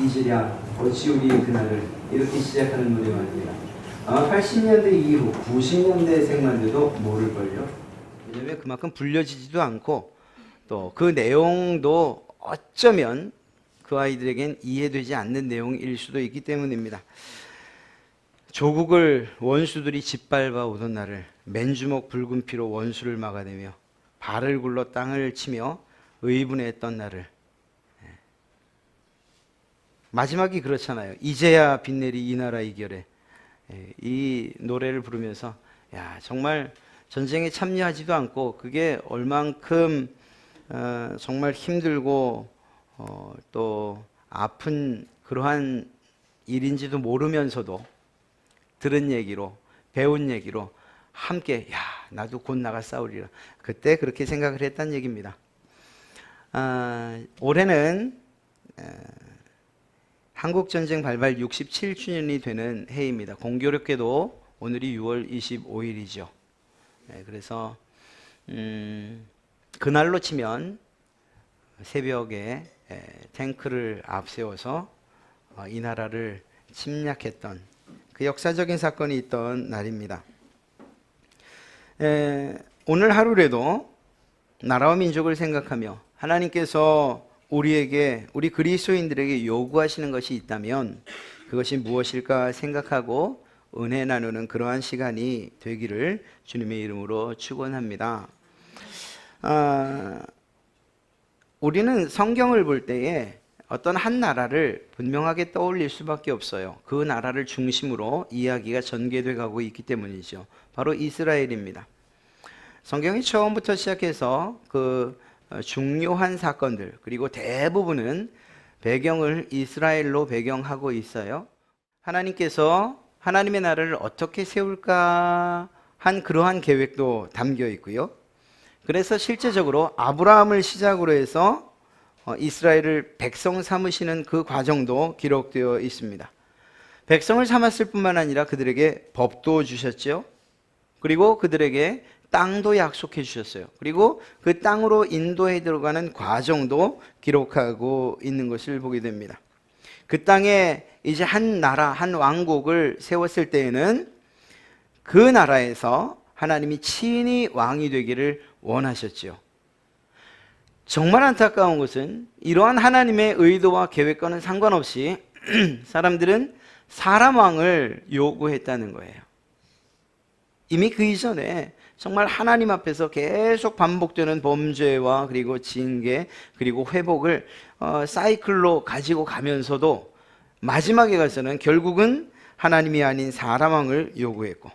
잊으랴 어찌 우리의 그날을, 이렇게 시작하는 노래 말입니다. 아마 80년대 이후 90년대 생만들도 모를걸요. 왜냐면 그만큼 불려지지도 않고 또 그 내용도 어쩌면 그 아이들에겐 이해되지 않는 내용일 수도 있기 때문입니다. 조국을 원수들이 짓밟아 오던 날을 맨주먹 붉은 피로 원수를 막아내며 발을 굴러 땅을 치며 의분했던 날을, 마지막이 그렇잖아요. 이제야 빛내리 이 나라 이결에, 이 노래를 부르면서 정말 전쟁에 참여하지도 않고 그게 얼만큼 정말 힘들고 또 아픈 그러한 일인지도 모르면서도 들은 얘기로, 배운 얘기로 함께 나도 곧 나가 싸우리라, 그때 그렇게 생각을 했다는 얘기입니다. 올해는 한국전쟁 발발 67주년이 되는 해입니다. 공교롭게도 오늘이 6월 25일이죠. 그래서 그날로 치면 새벽에 탱크를 앞세워서 이 나라를 침략했던 그 역사적인 사건이 있던 날입니다. 오늘 하루라도 나라와 민족을 생각하며 하나님께서 우리 그리스도인들에게 요구하시는 것이 있다면 그것이 무엇일까 생각하고 은혜 나누는 그러한 시간이 되기를 주님의 이름으로 축원합니다. 우리는 성경을 볼 때에 어떤 한 나라를 분명하게 떠올릴 수밖에 없어요. 그 나라를 중심으로 이야기가 전개돼 가고 있기 때문이죠. 바로 이스라엘입니다. 성경이 처음부터 시작해서 그 중요한 사건들, 그리고 대부분은 배경을 이스라엘로 배경하고 있어요. 하나님께서 하나님의 나라를 어떻게 세울까 한 그러한 계획도 담겨 있고요. 그래서 실제적으로 아브라함을 시작으로 해서 이스라엘을 백성 삼으시는 그 과정도 기록되어 있습니다. 백성을 삼았을 뿐만 아니라 그들에게 법도 주셨죠. 그리고 그들에게 땅도 약속해 주셨어요. 그리고 그 땅으로 인도해 들어가는 과정도 기록하고 있는 것을 보게 됩니다. 그 땅에 이제 한 나라, 한 왕국을 세웠을 때에는 그 나라에서 하나님이 친히 왕이 되기를 원하셨죠. 정말 안타까운 것은 이러한 하나님의 의도와 계획과는 상관없이 사람들은 사람 왕을 요구했다는 거예요. 이미 그 이전에 정말 하나님 앞에서 계속 반복되는 범죄와 그리고 징계 그리고 회복을 사이클로 가지고 가면서도 마지막에 가서는 결국은 하나님이 아닌 사람 왕을 요구했고,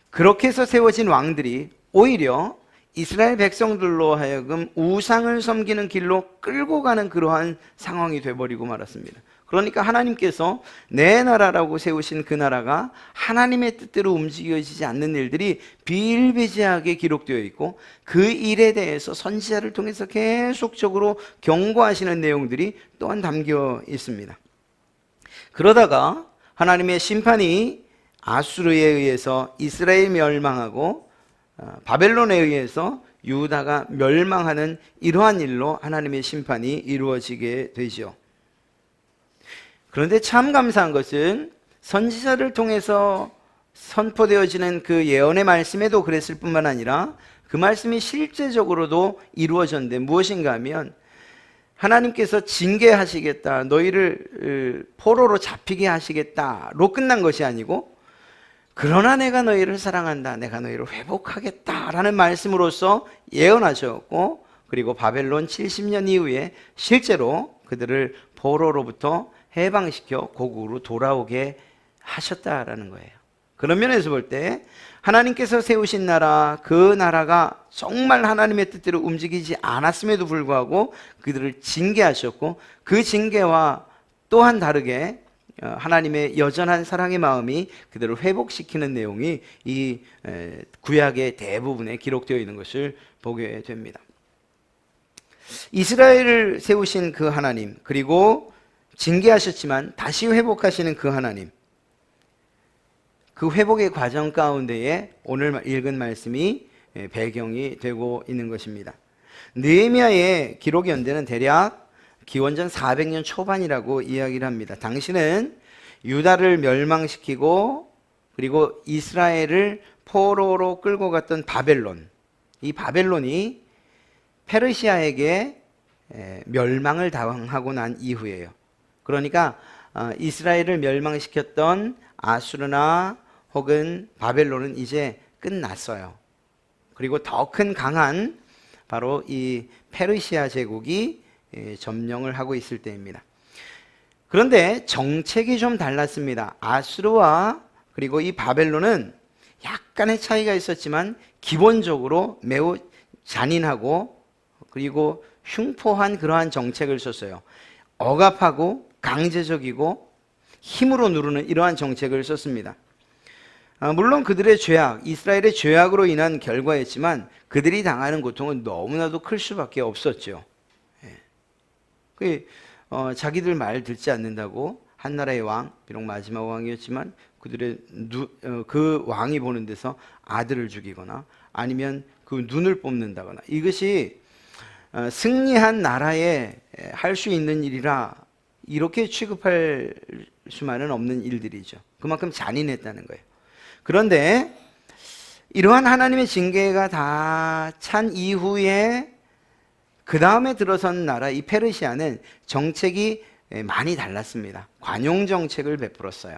그렇게 해서 세워진 왕들이 오히려 이스라엘 백성들로 하여금 우상을 섬기는 길로 끌고 가는 그러한 상황이 되어버리고 말았습니다. 그러니까 하나님께서 내 나라라고 세우신 그 나라가 하나님의 뜻대로 움직여지지 않는 일들이 비일비재하게 기록되어 있고, 그 일에 대해서 선지자를 통해서 계속적으로 경고하시는 내용들이 또한 담겨 있습니다. 그러다가 하나님의 심판이 아수르에 의해서 이스라엘 멸망하고 바벨론에 의해서 유다가 멸망하는 이러한 일로 하나님의 심판이 이루어지게 되죠. 그런데 참 감사한 것은 선지자를 통해서 선포되어지는 그 예언의 말씀에도 그랬을 뿐만 아니라 그 말씀이 실제적으로도 이루어졌는데 무엇인가 하면 하나님께서 징계하시겠다, 너희를 포로로 잡히게 하시겠다로 끝난 것이 아니고, 그러나 내가 너희를 사랑한다, 내가 너희를 회복하겠다라는 말씀으로서 예언하셨고, 그리고 바벨론 70년 이후에 실제로 그들을 포로로부터 해방시켜 고국으로 돌아오게 하셨다라는 거예요. 그런 면에서 볼 때 하나님께서 세우신 나라, 그 나라가 정말 하나님의 뜻대로 움직이지 않았음에도 불구하고 그들을 징계하셨고, 그 징계와 또한 다르게 하나님의 여전한 사랑의 마음이 그들을 회복시키는 내용이 이 구약의 대부분에 기록되어 있는 것을 보게 됩니다. 이스라엘을 세우신 그 하나님, 그리고 징계하셨지만 다시 회복하시는 그 하나님, 그 회복의 과정 가운데에 오늘 읽은 말씀이 배경이 되고 있는 것입니다. 느헤미야의 기록 연대는 대략 기원전 400년 초반이라고 이야기를 합니다. 당시는 유다를 멸망시키고 그리고 이스라엘을 포로로 끌고 갔던 바벨론, 이 바벨론이 페르시아에게 멸망을 당하고 난 이후예요. 그러니까 이스라엘을 멸망시켰던 아수르나 혹은 바벨론은 이제 끝났어요. 그리고 더 큰 강한 바로 이 페르시아 제국이 점령을 하고 있을 때입니다. 그런데 정책이 좀 달랐습니다. 아수르와 그리고 이 바벨론은 약간의 차이가 있었지만 기본적으로 매우 잔인하고 그리고 흉포한 그러한 정책을 썼어요. 억압하고 강제적이고 힘으로 누르는 이러한 정책을 썼습니다. 물론 그들의 죄악, 이스라엘의 죄악으로 인한 결과였지만 그들이 당하는 고통은 너무나도 클 수밖에 없었죠. 자기들 말 듣지 않는다고 한 나라의 왕, 비록 마지막 왕이었지만 그들의 그 왕이 보는 데서 아들을 죽이거나 아니면 그 눈을 뽑는다거나, 이것이 승리한 나라에 할 수 있는 일이라 이렇게 취급할 수만은 없는 일들이죠. 그만큼 잔인했다는 거예요. 그런데 이러한 하나님의 징계가 다 찬 이후에 그 다음에 들어선 나라 이 페르시아는 정책이 많이 달랐습니다. 관용 정책을 베풀었어요.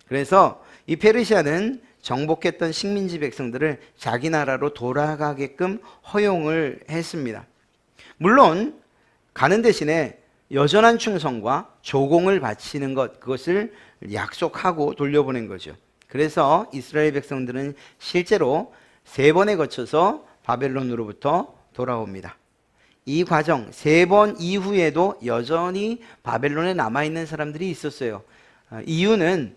그래서 이 페르시아는 정복했던 식민지 백성들을 자기 나라로 돌아가게끔 허용을 했습니다. 물론 가는 대신에 여전한 충성과 조공을 바치는 것, 그것을 약속하고 돌려보낸 거죠. 그래서 이스라엘 백성들은 실제로 3번에 거쳐서 바벨론으로부터 돌아옵니다. 이 과정 3번 이후에도 여전히 바벨론에 남아있는 사람들이 있었어요. 이유는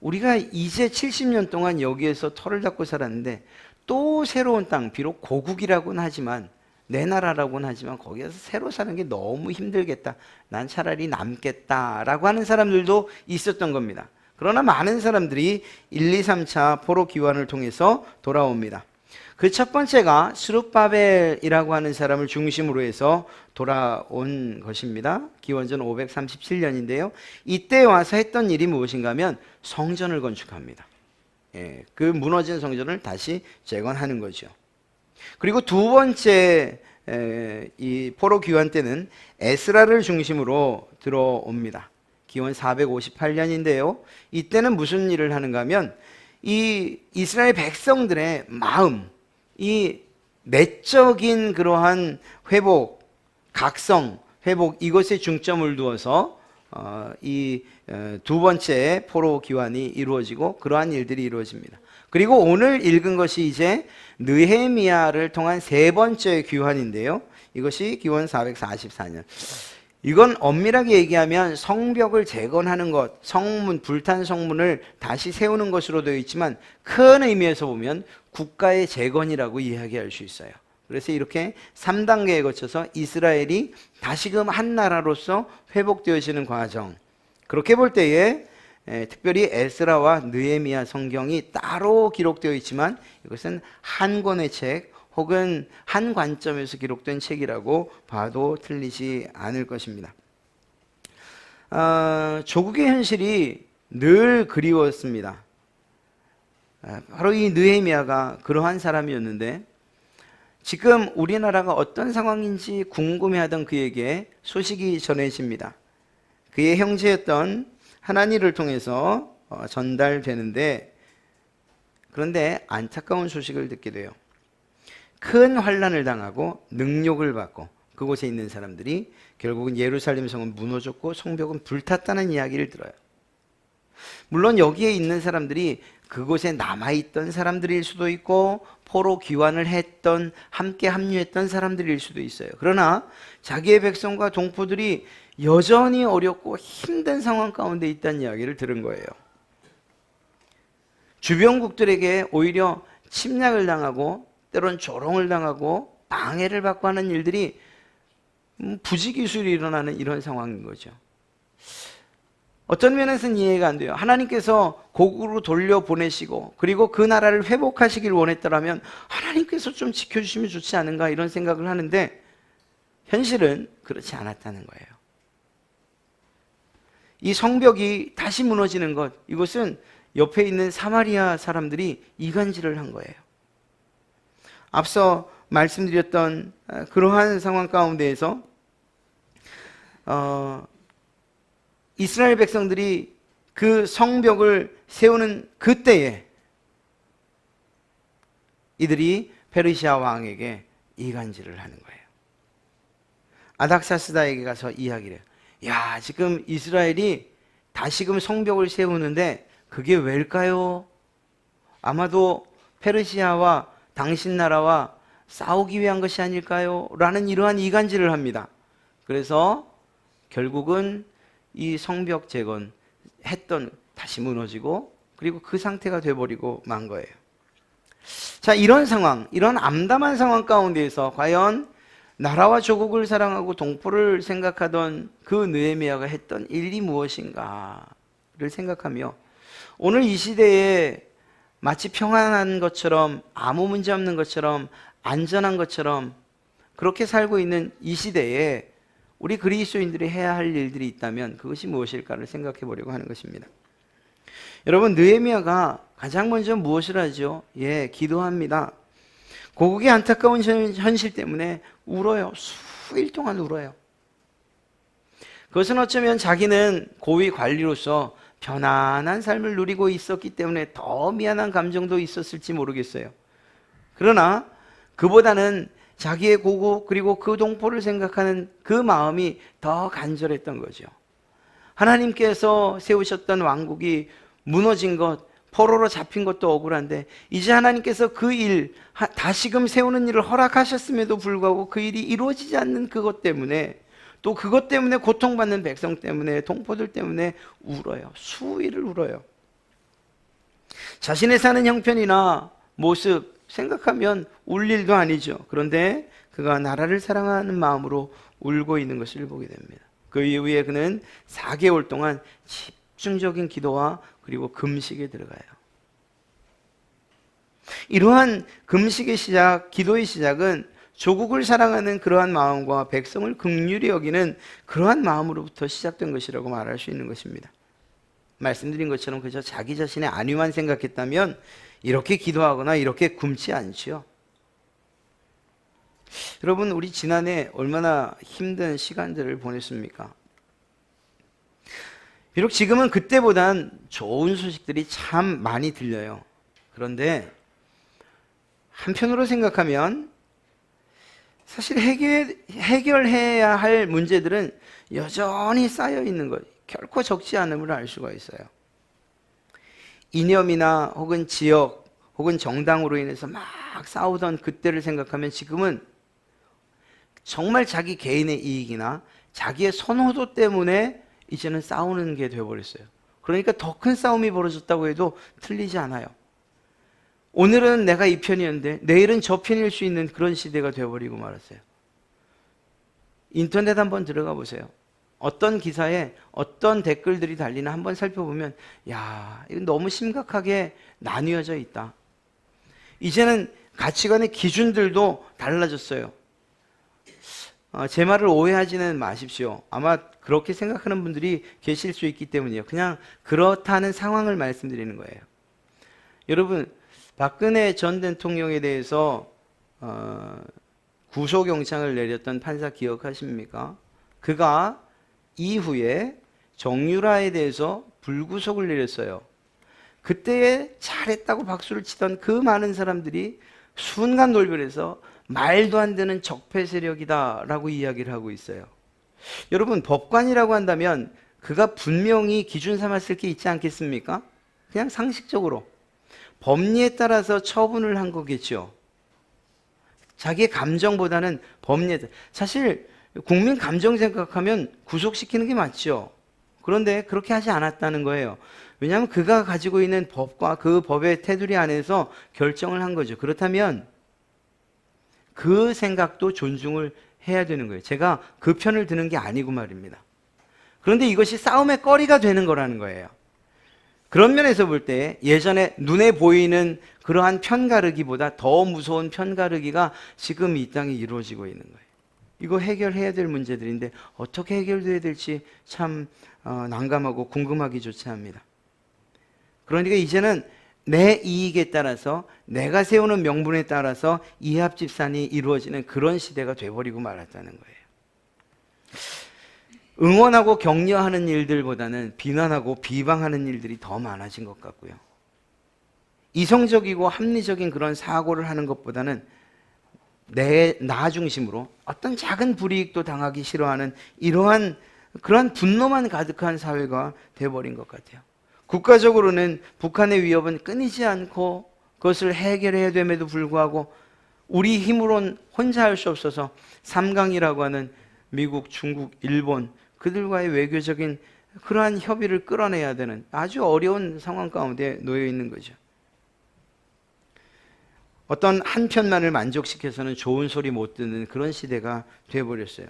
우리가 이제 70년 동안 여기에서 털을 닦고 살았는데 또 새로운 땅, 비록 고국이라고는 하지만 내 나라라고는 하지만 거기에서 새로 사는 게 너무 힘들겠다, 난 차라리 남겠다라고 하는 사람들도 있었던 겁니다. 그러나 많은 사람들이 1, 2, 3차 포로 귀환을 통해서 돌아옵니다. 그 첫 번째가 스룹바벨이라고 하는 사람을 중심으로 해서 돌아온 것입니다. 기원전 537년인데요. 이때 와서 했던 일이 무엇인가 하면 성전을 건축합니다. 그 무너진 성전을 다시 재건하는 거죠. 그리고 두 번째 이 포로 귀환 때는 에스라를 중심으로 들어옵니다. 기원 458년인데요. 이때는 무슨 일을 하는가 하면 이 이스라엘 백성들의 마음, 이 내적인 그러한 회복, 각성, 회복, 이것에 중점을 두어서 이 두 번째 포로 귀환이 이루어지고 그러한 일들이 이루어집니다. 그리고 오늘 읽은 것이 이제 느헤미야를 통한 3번째 귀환인데요. 이것이 기원 444년. 이건 엄밀하게 얘기하면 성벽을 재건하는 것, 성문, 불탄 성문을 다시 세우는 것으로 되어 있지만 큰 의미에서 보면 국가의 재건이라고 이야기할 수 있어요. 그래서 이렇게 3단계에 거쳐서 이스라엘이 다시금 한 나라로서 회복되어지는 과정, 그렇게 볼 때에 특별히 에스라와 느헤미야 성경이 따로 기록되어 있지만 이것은 한 권의 책 혹은 한 관점에서 기록된 책이라고 봐도 틀리지 않을 것입니다. 조국의 현실이 늘 그리웠습니다. 바로 이 느헤미야가 그러한 사람이었는데 지금 우리나라가 어떤 상황인지 궁금해하던 그에게 소식이 전해집니다. 그의 형제였던 하나니를 통해서 전달되는데, 그런데 안타까운 소식을 듣게 돼요. 큰 환난을 당하고 능욕을 받고 그곳에 있는 사람들이 결국은 예루살렘 성은 무너졌고 성벽은 불탔다는 이야기를 들어요. 물론 여기에 있는 사람들이 그곳에 남아있던 사람들일 수도 있고 포로 귀환을 했던, 함께 합류했던 사람들일 수도 있어요. 그러나 자기의 백성과 동포들이 여전히 어렵고 힘든 상황 가운데 있다는 이야기를 들은 거예요. 주변국들에게 오히려 침략을 당하고 때론 조롱을 당하고 방해를 받고 하는 일들이 부지기수로 일어나는 이런 상황인 거죠. 어떤 면에서는 이해가 안 돼요. 하나님께서 고국으로 돌려보내시고 그리고 그 나라를 회복하시길 원했더라면 하나님께서 좀 지켜주시면 좋지 않은가 이런 생각을 하는데, 현실은 그렇지 않았다는 거예요. 이 성벽이 다시 무너지는 것, 이것은 옆에 있는 사마리아 사람들이 이간질을 한 거예요. 앞서 말씀드렸던 그러한 상황 가운데에서 이스라엘 백성들이 그 성벽을 세우는 그때에 이들이 페르시아 왕에게 이간질을 하는 거예요. 아닥사스다에게 가서 이야기를 해요. 야, 지금 이스라엘이 다시금 성벽을 세우는데 그게 왜일까요? 아마도 페르시아와 당신 나라와 싸우기 위한 것이 아닐까요? 라는 이러한 이간질을 합니다. 그래서 결국은 이 성벽 재건했던 다시 무너지고 그리고 그 상태가 돼버리고 만 거예요. 자, 이런 상황, 이런 암담한 상황 가운데에서 과연 나라와 조국을 사랑하고 동포를 생각하던 그 느헤미야가 했던 일이 무엇인가를 생각하며 오늘 이 시대에 마치 평안한 것처럼 아무 문제 없는 것처럼 안전한 것처럼 그렇게 살고 있는 이 시대에 우리 그리스도인들이 해야 할 일들이 있다면 그것이 무엇일까를 생각해 보려고 하는 것입니다. 여러분, 느헤미야가 가장 먼저 무엇을 하죠? 기도합니다. 고국의 안타까운 현실 때문에 울어요. 수일 동안 울어요. 그것은 어쩌면 자기는 고위 관리로서 편안한 삶을 누리고 있었기 때문에 더 미안한 감정도 있었을지 모르겠어요. 그러나 그보다는 자기의 고국 그리고 그 동포를 생각하는 그 마음이 더 간절했던 거죠. 하나님께서 세우셨던 왕국이 무너진 것, 포로로 잡힌 것도 억울한데 이제 하나님께서 그 일, 다시금 세우는 일을 허락하셨음에도 불구하고 그 일이 이루어지지 않는 그것 때문에 또 그것 때문에 고통받는 백성 때문에 동포들 때문에 울어요. 수일을 울어요. 자신의 사는 형편이나 모습 생각하면 울 일도 아니죠. 그런데 그가 나라를 사랑하는 마음으로 울고 있는 것을 보게 됩니다. 그 이후에 그는 4개월 동안 집중적인 기도와 그리고 금식에 들어가요. 이러한 금식의 시작, 기도의 시작은 조국을 사랑하는 그러한 마음과 백성을 긍휼히 여기는 그러한 마음으로부터 시작된 것이라고 말할 수 있는 것입니다. 말씀드린 것처럼 그저 자기 자신의 안위만 생각했다면 이렇게 기도하거나 이렇게 굶지 않지요. 여러분, 우리 지난해 얼마나 힘든 시간들을 보냈습니까? 비록 지금은 그때보단 좋은 소식들이 참 많이 들려요. 그런데 한편으로 생각하면 사실 해결해야 할 문제들은 여전히 쌓여 있는 것, 결코 적지 않음을 알 수가 있어요. 이념이나 혹은 지역 혹은 정당으로 인해서 막 싸우던 그때를 생각하면 지금은 정말 자기 개인의 이익이나 자기의 선호도 때문에 이제는 싸우는 게 되어버렸어요. 그러니까 더 큰 싸움이 벌어졌다고 해도 틀리지 않아요. 오늘은 내가 이 편이었는데 내일은 저 편일 수 있는 그런 시대가 되어버리고 말았어요. 인터넷 한번 들어가 보세요. 어떤 기사에 어떤 댓글들이 달리나 한번 살펴보면 야, 이건 너무 심각하게 나뉘어져 있다. 이제는 가치관의 기준들도 달라졌어요. 제 말을 오해하지는 마십시오. 아마 그렇게 생각하는 분들이 계실 수 있기 때문이에요. 그냥 그렇다는 상황을 말씀드리는 거예요. 여러분, 박근혜 전 대통령에 대해서 구속영장을 내렸던 판사 기억하십니까? 그가 이후에 정유라에 대해서 불구속을 내렸어요. 그때에 잘했다고 박수를 치던 그 많은 사람들이 순간 돌변해서 말도 안 되는 적폐 세력이다 라고 이야기를 하고 있어요. 여러분, 법관이라고 한다면 그가 분명히 기준 삼았을 게 있지 않겠습니까? 그냥 상식적으로 법리에 따라서 처분을 한 거겠죠. 자기의 감정보다는 법리에 따라. 사실 국민 감정 생각하면 구속시키는 게 맞죠. 그런데 그렇게 하지 않았다는 거예요. 왜냐하면 그가 가지고 있는 법과 그 법의 테두리 안에서 결정을 한 거죠. 그렇다면 그 생각도 존중을 해야 되는 거예요. 제가 그 편을 드는 게 아니고 말입니다. 그런데 이것이 싸움의 거리가 되는 거라는 거예요. 그런 면에서 볼 때 예전에 눈에 보이는 그러한 편가르기보다 더 무서운 편가르기가 지금 이 땅에 이루어지고 있는 거예요. 이거 해결해야 될 문제들인데 어떻게 해결돼야 될지 참 난감하고 궁금하기조차 합니다. 그러니까 이제는 내 이익에 따라서 내가 세우는 명분에 따라서 이합집산이 이루어지는 그런 시대가 돼버리고 말았다는 거예요. 응원하고 격려하는 일들보다는 비난하고 비방하는 일들이 더 많아진 것 같고요. 이성적이고 합리적인 그런 사고를 하는 것보다는 나 중심으로 어떤 작은 불이익도 당하기 싫어하는 그러한 분노만 가득한 사회가 돼버린 것 같아요. 국가적으로는 북한의 위협은 끊이지 않고 그것을 해결해야 됨에도 불구하고 우리 힘으론 혼자 할 수 없어서 삼강이라고 하는 미국, 중국, 일본 그들과의 외교적인 그러한 협의를 끌어내야 되는 아주 어려운 상황 가운데 놓여 있는 거죠. 어떤 한 편만을 만족시켜서는 좋은 소리 못 듣는 그런 시대가 되어버렸어요.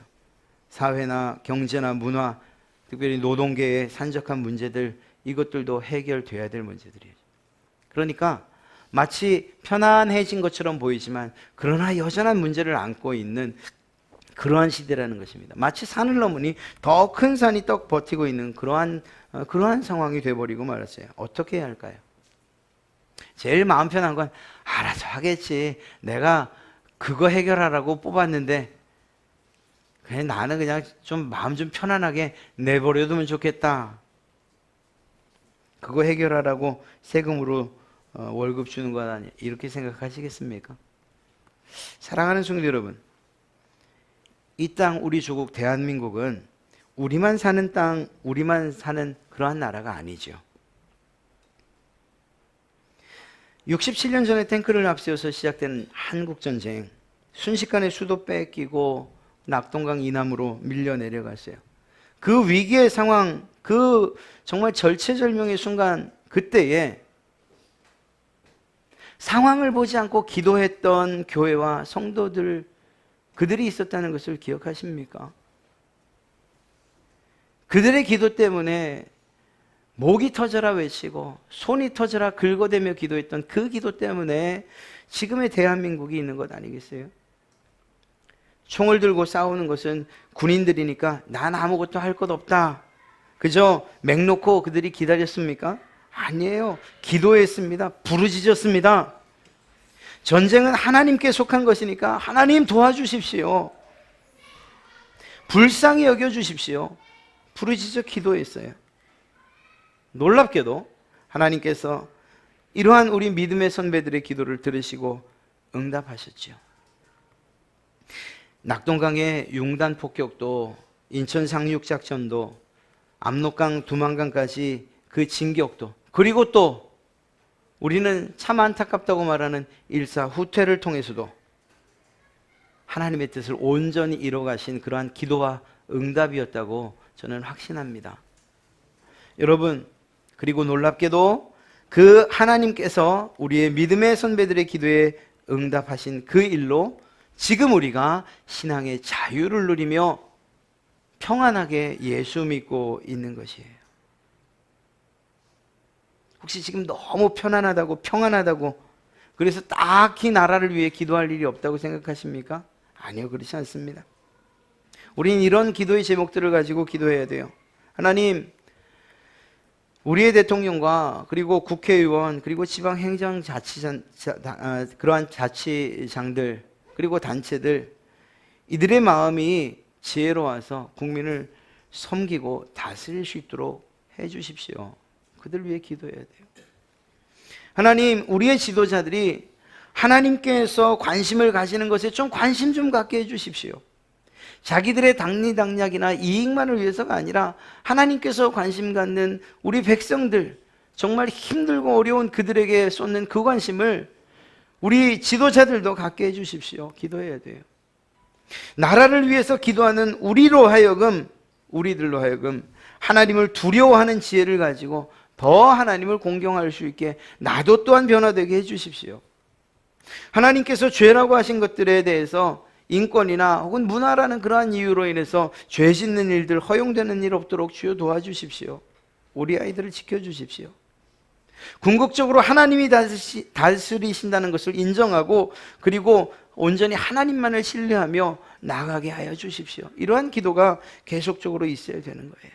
사회나 경제나 문화, 특별히 노동계의 산적한 문제들, 이것들도 해결돼야 될 문제들이에요. 그러니까 마치 편안해진 것처럼 보이지만 그러나 여전한 문제를 안고 있는 그러한 시대라는 것입니다. 마치 산을 넘으니 더 큰 산이 떡 버티고 있는 그러한 상황이 돼버리고 말았어요. 어떻게 해야 할까요? 제일 마음 편한 건 알아서 하겠지. 내가 그거 해결하라고 뽑았는데 그냥 나는 그냥 좀 마음 좀 편안하게 내버려두면 좋겠다. 그거 해결하라고 세금으로 월급 주는 것 아니야. 이렇게 생각하시겠습니까? 사랑하는 성도 여러분, 이 땅 우리 조국 대한민국은 우리만 사는 땅, 우리만 사는 그러한 나라가 아니죠. 67년 전에 탱크를 앞세워서 시작된 한국전쟁, 순식간에 수도 뺏기고 낙동강 이남으로 밀려 내려갔어요. 그 위기의 상황, 그 정말 절체절명의 순간, 그때에 상황을 보지 않고 기도했던 교회와 성도들, 그들이 있었다는 것을 기억하십니까? 그들의 기도 때문에 목이 터져라 외치고 손이 터져라 긁어대며 기도했던 그 기도 때문에 지금의 대한민국이 있는 것 아니겠어요? 총을 들고 싸우는 것은 군인들이니까 난 아무것도 할 것 없다. 그저 맹 놓고 그들이 기다렸습니까? 아니에요. 기도했습니다. 부르짖었습니다. 전쟁은 하나님께 속한 것이니까 하나님 도와주십시오. 불쌍히 여겨주십시오. 부르짖어 기도했어요. 놀랍게도 하나님께서 이러한 우리 믿음의 선배들의 기도를 들으시고 응답하셨죠. 낙동강의 융단 폭격도, 인천 상륙작전도, 압록강 두만강까지 그 진격도, 그리고 또 우리는 참 안타깝다고 말하는 일사 후퇴를 통해서도 하나님의 뜻을 온전히 이뤄가신 그러한 기도와 응답이었다고 저는 확신합니다. 여러분, 그리고 놀랍게도 그 하나님께서 우리의 믿음의 선배들의 기도에 응답하신 그 일로 지금 우리가 신앙의 자유를 누리며 평안하게 예수 믿고 있는 것이에요. 혹시 지금 너무 편안하다고 평안하다고 그래서 딱히 나라를 위해 기도할 일이 없다고 생각하십니까? 아니요, 그렇지 않습니다. 우리는 이런 기도의 제목들을 가지고 기도해야 돼요. 하나님, 우리의 대통령과 그리고 국회의원 그리고 그러한 자치장들 그리고 단체들, 이들의 마음이 지혜로워서 국민을 섬기고 다스릴 수 있도록 해주십시오. 그들 위해 기도해야 돼요. 하나님, 우리의 지도자들이 하나님께서 관심을 가지는 것에 좀 관심 좀 갖게 해주십시오. 자기들의 당리당략이나 이익만을 위해서가 아니라 하나님께서 관심 갖는 우리 백성들, 정말 힘들고 어려운 그들에게 쏟는 그 관심을 우리 지도자들도 갖게 해주십시오. 기도해야 돼요. 나라를 위해서 기도하는 우리들로 하여금 하나님을 두려워하는 지혜를 가지고 더 하나님을 공경할 수 있게 나도 또한 변화되게 해주십시오. 하나님께서 죄라고 하신 것들에 대해서 인권이나 혹은 문화라는 그러한 이유로 인해서 죄 짓는 일들, 허용되는 일 없도록 주여 도와주십시오. 우리 아이들을 지켜주십시오. 궁극적으로 하나님이 다스리신다는 것을 인정하고, 그리고 온전히 하나님만을 신뢰하며 나가게 하여 주십시오. 이러한 기도가 계속적으로 있어야 되는 거예요.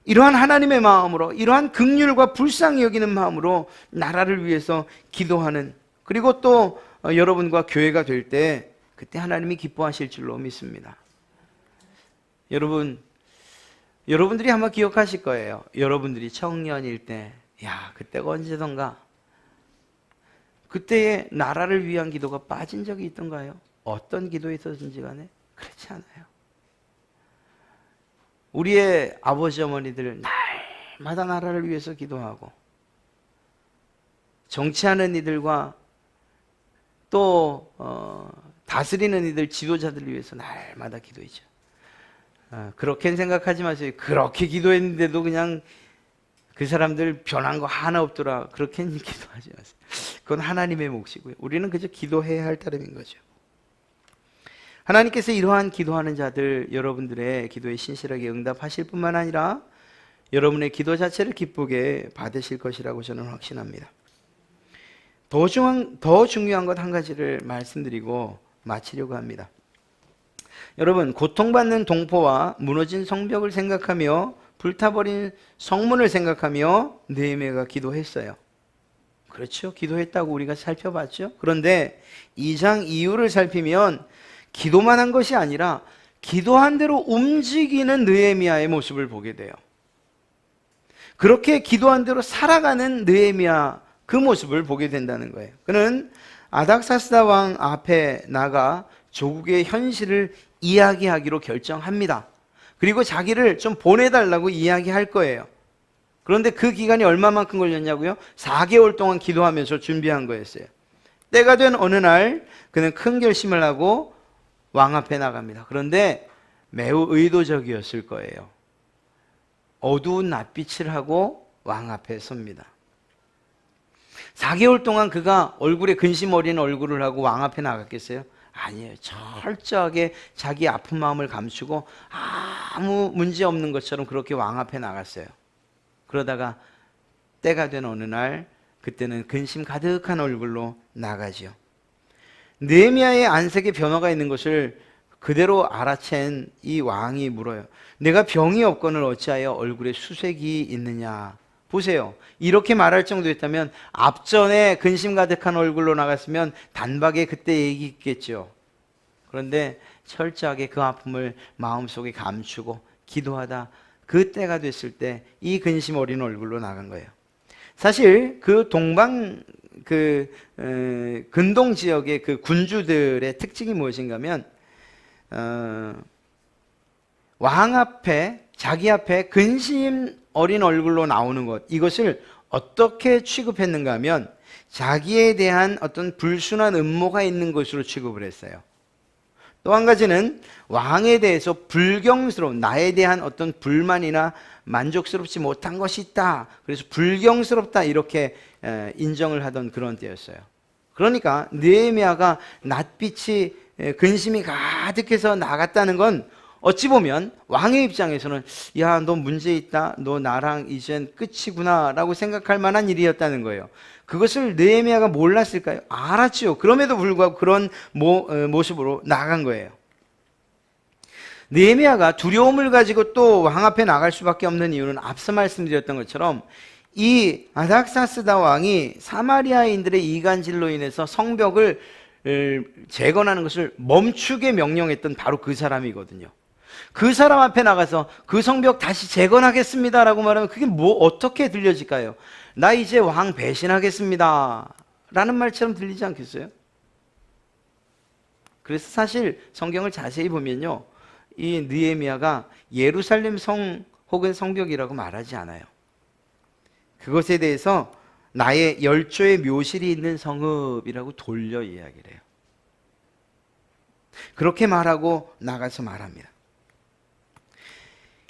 이러한 하나님의 마음으로, 이러한 긍휼과 불쌍히 여기는 마음으로 나라를 위해서 기도하는, 그리고 또 여러분과 교회가 될 때 그때 하나님이 기뻐하실 줄로 믿습니다. 여러분들이 아마 기억하실 거예요. 여러분들이 청년일 때, 그때가 언제던가 그때의 나라를 위한 기도가 빠진 적이 있던가요? 어떤 기도에 있었든지 간에 그렇지 않아요. 우리의 아버지 어머니들 날마다 나라를 위해서 기도하고, 정치하는 이들과 또 다스리는 이들, 지도자들을 위해서 날마다 기도했죠. 그렇게 생각하지 마세요. 그렇게 기도했는데도 그냥 그 사람들 변한 거 하나 없더라, 그렇게 기도하지 마세요. 그건 하나님의 몫이고요. 우리는 그저 기도해야 할 따름인 거죠. 하나님께서 이러한 기도하는 자들, 여러분들의 기도에 신실하게 응답하실 뿐만 아니라 여러분의 기도 자체를 기쁘게 받으실 것이라고 저는 확신합니다. 더 중요한 것 한 가지를 말씀드리고 마치려고 합니다. 여러분, 고통받는 동포와 무너진 성벽을 생각하며 불타버린 성문을 생각하며 느헤미야가 기도했어요. 그렇죠? 기도했다고 우리가 살펴봤죠? 그런데 2장 이유를 살피면 기도만 한 것이 아니라 기도한 대로 움직이는 느헤미야의 모습을 보게 돼요. 그렇게 기도한 대로 살아가는 느헤미야, 그 모습을 보게 된다는 거예요. 그는 아닥사스다 왕 앞에 나가 조국의 현실을 이야기하기로 결정합니다. 그리고 자기를 좀 보내달라고 이야기할 거예요. 그런데 그 기간이 얼마만큼 걸렸냐고요? 4개월 동안 기도하면서 준비한 거였어요. 때가 된 어느 날 그는 큰 결심을 하고 왕 앞에 나갑니다. 그런데 매우 의도적이었을 거예요. 어두운 낯빛을 하고 왕 앞에 섭니다. 4개월 동안 그가 얼굴에 근심 어린 얼굴을 하고 왕 앞에 나갔겠어요? 아니에요. 철저하게 자기 아픈 마음을 감추고 아무 문제 없는 것처럼 그렇게 왕 앞에 나갔어요. 그러다가 때가 된 어느 날, 그때는 근심 가득한 얼굴로 나가죠. 느헤미야의 안색에 변화가 있는 것을 그대로 알아챈 이 왕이 물어요. 내가 병이 없거늘 어찌하여 얼굴에 수색이 있느냐. 보세요. 이렇게 말할 정도였다면 앞전에 근심 가득한 얼굴로 나갔으면 단박에 그때 얘기했겠죠. 그런데 철저하게 그 아픔을 마음속에 감추고 기도하다 그 때가 됐을 때 이 근심 어린 얼굴로 나간 거예요. 사실 그 근동 지역의 그 군주들의 특징이 무엇인가 하면 왕 앞에, 자기 앞에 근심 어린 얼굴로 나오는 것, 이것을 어떻게 취급했는가 하면 자기에 대한 어떤 불순한 음모가 있는 것으로 취급을 했어요. 또 한 가지는 왕에 대해서 불경스러운, 나에 대한 어떤 불만이나 만족스럽지 못한 것이 있다, 그래서 불경스럽다, 이렇게 인정을 하던 그런 때였어요. 그러니까 느헤미야가 낯빛이 근심이 가득해서 나갔다는 건 어찌 보면 왕의 입장에서는 야, 너 문제 있다, 너 나랑 이젠 끝이구나 라고 생각할 만한 일이었다는 거예요. 그것을 느헤미야가 몰랐을까요? 알았죠. 그럼에도 불구하고 그런 모습으로 나간 거예요. 느헤미야가 두려움을 가지고 또 왕 앞에 나갈 수밖에 없는 이유는 앞서 말씀드렸던 것처럼 이 아닥사스다 왕이 사마리아인들의 이간질로 인해서 성벽을 재건하는 것을 멈추게 명령했던 바로 그 사람이거든요. 그 사람 앞에 나가서 그 성벽 다시 재건하겠습니다 라고 말하면 그게 어떻게 들려질까요? 나 이제 왕 배신하겠습니다 라는 말처럼 들리지 않겠어요? 그래서 사실 성경을 자세히 보면요, 이 느헤미야가 예루살렘 성 혹은 성벽이라고 말하지 않아요. 그것에 대해서 나의 열조의 묘실이 있는 성읍이라고 돌려 이야기를 해요. 그렇게 말하고 나가서 말합니다.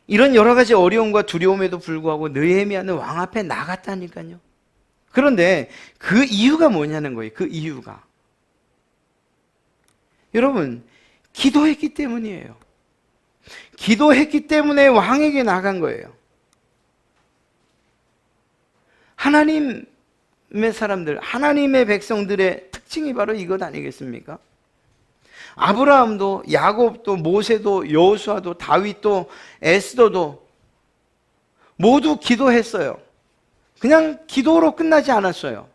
이런 여러 가지 어려움과 두려움에도 불구하고 느헤미야는 왕 앞에 나갔다니까요. 그런데 그 이유가 뭐냐는 거예요. 그 이유가 여러분, 기도했기 때문이에요. 기도했기 때문에 왕에게 나간 거예요. 하나님의 사람들, 하나님의 백성들의 특징이 바로 이것 아니겠습니까? 아브라함도 야곱도 모세도 여호수아도 다윗도 에스더도 모두 기도했어요. 그냥 기도로 끝나지 않았어요.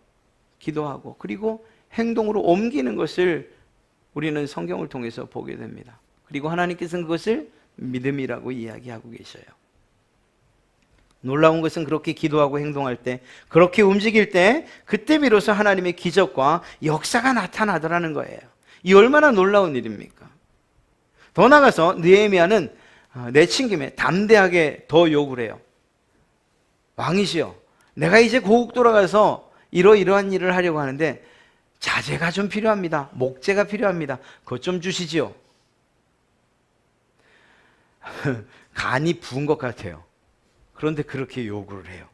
기도하고 그리고 행동으로 옮기는 것을 우리는 성경을 통해서 보게 됩니다. 그리고 하나님께서는 그것을 믿음이라고 이야기하고 계셔요. 놀라운 것은 그렇게 기도하고 행동할 때, 그렇게 움직일 때 그때 비로소 하나님의 기적과 역사가 나타나더라는 거예요. 이 얼마나 놀라운 일입니까? 더 나아가서 느헤미야는 내친김에 담대하게 더 요구를 해요. 왕이시여, 내가 이제 고국 돌아가서 이러이러한 일을 하려고 하는데 자재가 좀 필요합니다. 목재가 필요합니다. 그것 좀 주시지요. 간이 부은 것 같아요. 그런데 그렇게 요구를 해요.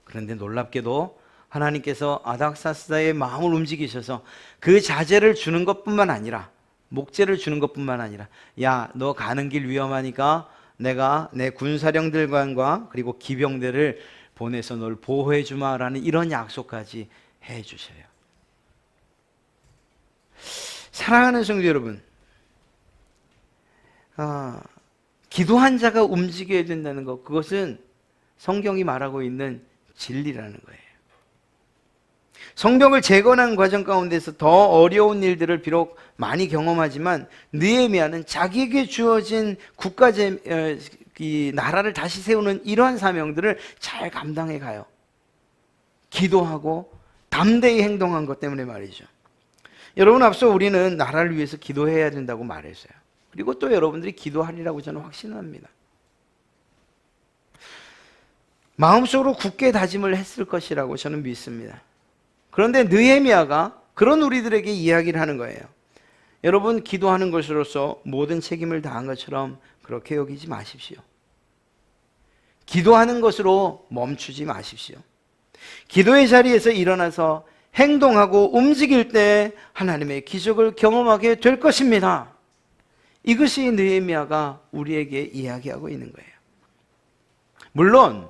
그런데 놀랍게도 하나님께서 아닥사스다의 마음을 움직이셔서 그 자재를 주는 것뿐만 아니라, 목재를 주는 것뿐만 아니라, 야, 너 가는 길 위험하니까 내가 내 군사령들과 그리고 기병대를 보내서 널 보호해 주마라는 이런 약속까지 해 주셔요. 사랑하는 성도 여러분, 기도한 자가 움직여야 된다는 것, 그것은 성경이 말하고 있는 진리라는 거예요. 성벽을 재건하는 과정 가운데서 더 어려운 일들을 비록 많이 경험하지만 느헤미야는 자기에게 주어진 이 나라를 다시 세우는 이러한 사명들을 잘 감당해 가요. 기도하고 담대히 행동한 것 때문에 말이죠. 여러분, 앞서 우리는 나라를 위해서 기도해야 된다고 말했어요. 그리고 또 여러분들이 기도하리라고 저는 확신합니다. 마음속으로 굳게 다짐을 했을 것이라고 저는 믿습니다. 그런데 느헤미야가 그런 우리들에게 이야기를 하는 거예요. 여러분, 기도하는 것으로서 모든 책임을 다한 것처럼 그렇게 여기지 마십시오. 기도하는 것으로 멈추지 마십시오. 기도의 자리에서 일어나서 행동하고 움직일 때 하나님의 기적을 경험하게 될 것입니다. 이것이 느헤미야가 우리에게 이야기하고 있는 거예요. 물론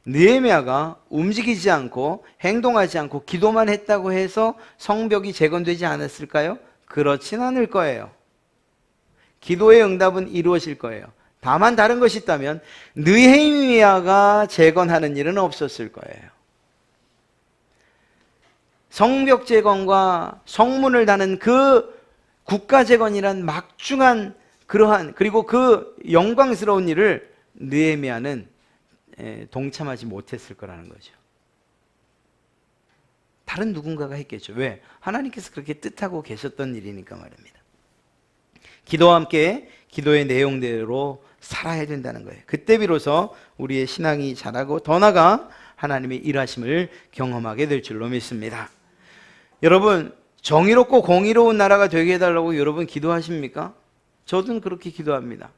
느헤미야가 움직이지 않고 행동하지 않고 기도만 했다고 해서 성벽이 재건되지 않았을까요? 그렇진 않을 거예요. 기도의 응답은 이루어질 거예요. 다만 다른 것이 있다면 느헤미야가 재건하는 일은 없었을 거예요. 성벽 재건과 성문을 다는 그 국가 재건이란 막중한 그러한, 그리고 그 영광스러운 일을 느헤미야는 동참하지 못했을 거라는 거죠. 다른 누군가가 했겠죠. 왜? 하나님께서 그렇게 뜻하고 계셨던 일이니까 말입니다. 기도와 함께 기도의 내용대로 살아야 된다는 거예요. 그때 비로소 우리의 신앙이 자라고 더 나아가 하나님의 일하심을 경험하게 될 줄로 믿습니다. 여러분, 정의롭고 공의로운 나라가 되게 해달라고 여러분 기도하십니까? 저도 그렇게 기도합니다.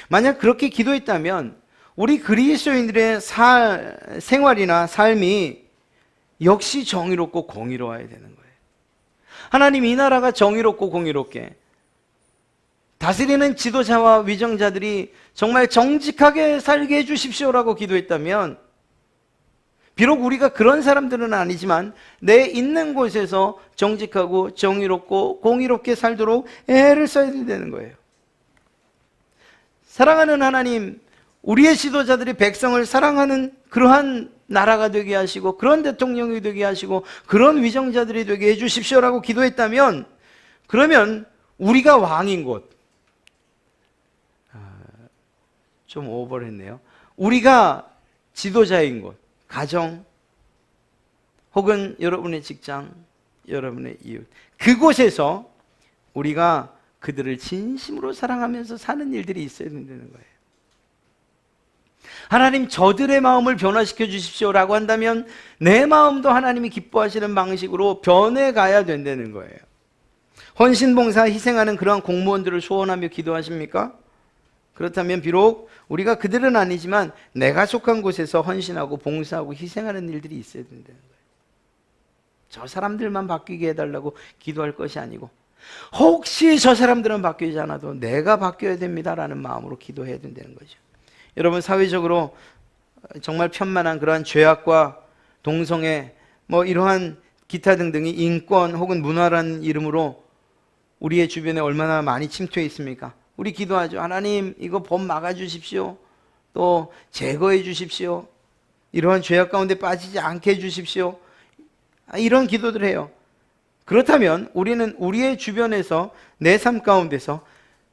만약 그렇게 기도했다면 우리 그리스도인들의 생활이나 삶이 역시 정의롭고 공의로워야 되는 거예요. 하나님, 이 나라가 정의롭고 공의롭게, 다스리는 지도자와 위정자들이 정말 정직하게 살게 해주십시오라고 기도했다면, 비록 우리가 그런 사람들은 아니지만 내 있는 곳에서 정직하고 정의롭고 공의롭게 살도록 애를 써야 된다는 거예요. 사랑하는 하나님, 우리의 지도자들이 백성을 사랑하는 그러한 나라가 되게 하시고 그런 대통령이 되게 하시고 그런 위정자들이 되게 해주십시오라고 기도했다면, 그러면 우리가 왕인 곳, 좀 오버를 했네요. 우리가 지도자인 곳, 가정 혹은 여러분의 직장, 여러분의 이웃, 그곳에서 우리가 그들을 진심으로 사랑하면서 사는 일들이 있어야 된다는 거예요. 하나님, 저들의 마음을 변화시켜 주십시오라고 한다면 내 마음도 하나님이 기뻐하시는 방식으로 변해가야 된다는 거예요. 헌신봉사 희생하는 그러한 공무원들을 소원하며 기도하십니까? 그렇다면 비록 우리가 그들은 아니지만 내가 속한 곳에서 헌신하고 봉사하고 희생하는 일들이 있어야 된다는 거예요. 저 사람들만 바뀌게 해달라고 기도할 것이 아니고, 혹시 저 사람들은 바뀌지 않아도 내가 바뀌어야 됩니다라는 마음으로 기도해야 된다는 거죠. 여러분, 사회적으로 정말 편만한 그러한 죄악과 동성애, 뭐 이러한 기타 등등이 인권 혹은 문화라는 이름으로 우리의 주변에 얼마나 많이 침투해 있습니까? 우리 기도하죠. 하나님, 이거 법 막아주십시오. 또 제거해 주십시오. 이러한 죄악 가운데 빠지지 않게 해주십시오. 이런 기도들 해요. 그렇다면 우리는 우리의 주변에서 내 삶 가운데서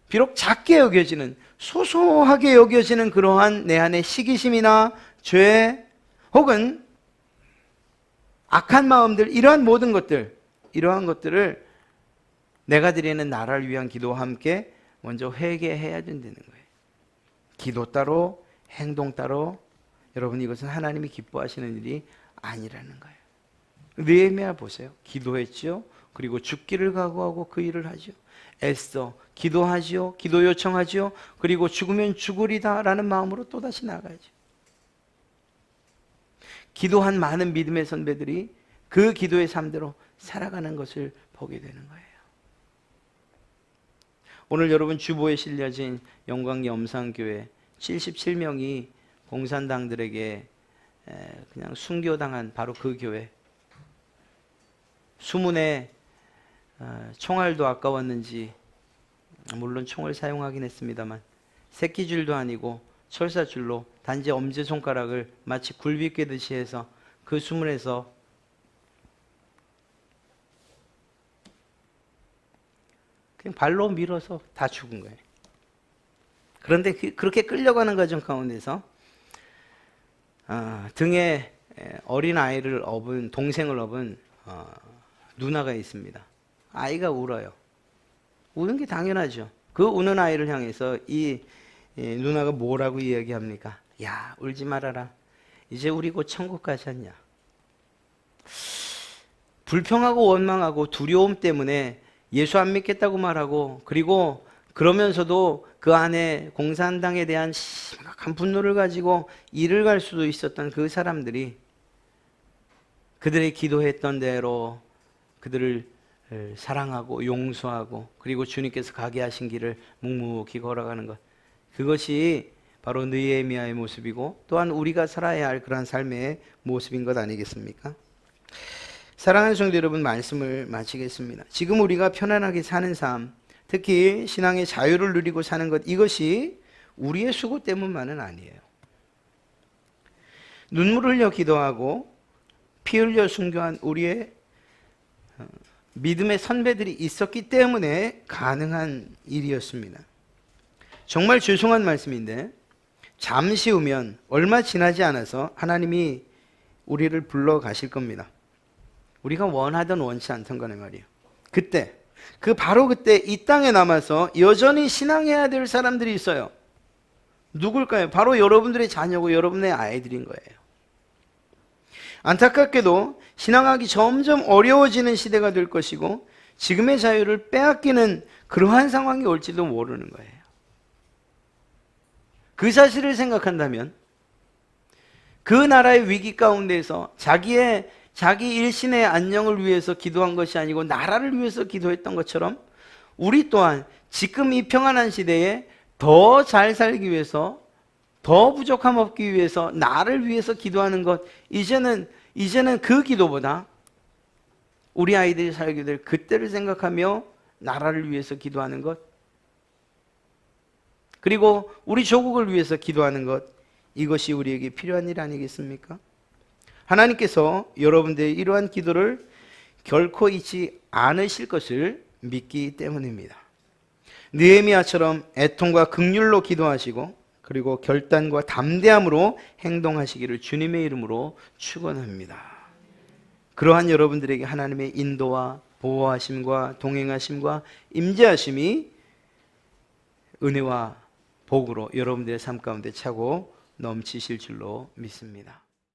비록 작게 여겨지는, 소소하게 여겨지는 그러한 내 안의 시기심이나 죄 혹은 악한 마음들, 이러한 모든 것들, 이러한 것들을 내가 드리는 나라를 위한 기도와 함께 먼저 회개해야 된다는 거예요. 기도 따로, 행동 따로. 여러분, 이것은 하나님이 기뻐하시는 일이 아니라는 거예요. 느헤미야 보세요. 기도했지요. 그리고 죽기를 각오하고 그 일을 하죠. 애써 기도하지요. 기도 요청하지요. 그리고 죽으면 죽으리다 라는 마음으로 또다시 나가죠. 기도한 많은 믿음의 선배들이 그 기도의 삶대로 살아가는 것을 보게 되는 거예요. 오늘 여러분 주보에 실려진 영광 염산교회 77명이 공산당들에게 그냥 순교당한 바로 그 교회. 수문에 총알도 아까웠는지, 물론 총을 사용하긴 했습니다만 새끼줄도 아니고 철사줄로 단지 엄지손가락을 마치 굴비 꿰듯이 해서 그 수문에서 그냥 발로 밀어서 다 죽은 거예요. 그런데 그렇게 끌려가는 과정 가운데서 등에 어린 아이를 업은, 동생을 업은 누나가 있습니다. 아이가 울어요. 우는 게 당연하죠. 그 우는 아이를 향해서 이 누나가 뭐라고 이야기합니까? 야, 울지 말아라. 이제 우리 곧 천국 가지 않냐. 불평하고 원망하고 두려움 때문에 예수 안 믿겠다고 말하고, 그리고 그러면서도 그 안에 공산당에 대한 심각한 분노를 가지고 일을 갈 수도 있었던 그 사람들이 그들의 기도했던 대로 그들을 사랑하고 용서하고, 그리고 주님께서 가게 하신 길을 묵묵히 걸어가는 것, 그것이 바로 느헤미야의 모습이고 또한 우리가 살아야 할 그러한 삶의 모습인 것 아니겠습니까? 사랑하는 성도 여러분, 말씀을 마치겠습니다. 지금 우리가 편안하게 사는 삶, 특히 신앙의 자유를 누리고 사는 것, 이것이 우리의 수고 때문만은 아니에요. 눈물 흘려 기도하고 피 흘려 순교한 우리의 믿음의 선배들이 있었기 때문에 가능한 일이었습니다. 정말 죄송한 말씀인데 잠시 후면 얼마 지나지 않아서 하나님이 우리를 불러 가실 겁니다. 우리가 원하든 원치 않던 거네 말이에요. 그때, 바로 그때 이 땅에 남아서 여전히 신앙해야 될 사람들이 있어요. 누굴까요? 바로 여러분들의 자녀고 여러분의 아이들인 거예요. 안타깝게도 신앙하기 점점 어려워지는 시대가 될 것이고 지금의 자유를 빼앗기는 그러한 상황이 올지도 모르는 거예요. 그 사실을 생각한다면 그 나라의 위기 가운데서 자기 일신의 안녕을 위해서 기도한 것이 아니고 나라를 위해서 기도했던 것처럼 우리 또한 지금 이 평안한 시대에 더 잘 살기 위해서, 더 부족함 없기 위해서 나를 위해서 기도하는 것, 이제는 그 기도보다 우리 아이들이 살게 될 그때를 생각하며 나라를 위해서 기도하는 것, 그리고 우리 조국을 위해서 기도하는 것, 이것이 우리에게 필요한 일 아니겠습니까? 하나님께서 여러분들의 이러한 기도를 결코 잊지 않으실 것을 믿기 때문입니다. 느헤미야처럼 애통과 긍휼로 기도하시고 그리고 결단과 담대함으로 행동하시기를 주님의 이름으로 축원합니다. 그러한 여러분들에게 하나님의 인도와 보호하심과 동행하심과 임재하심이 은혜와 복으로 여러분들의 삶 가운데 차고 넘치실 줄로 믿습니다.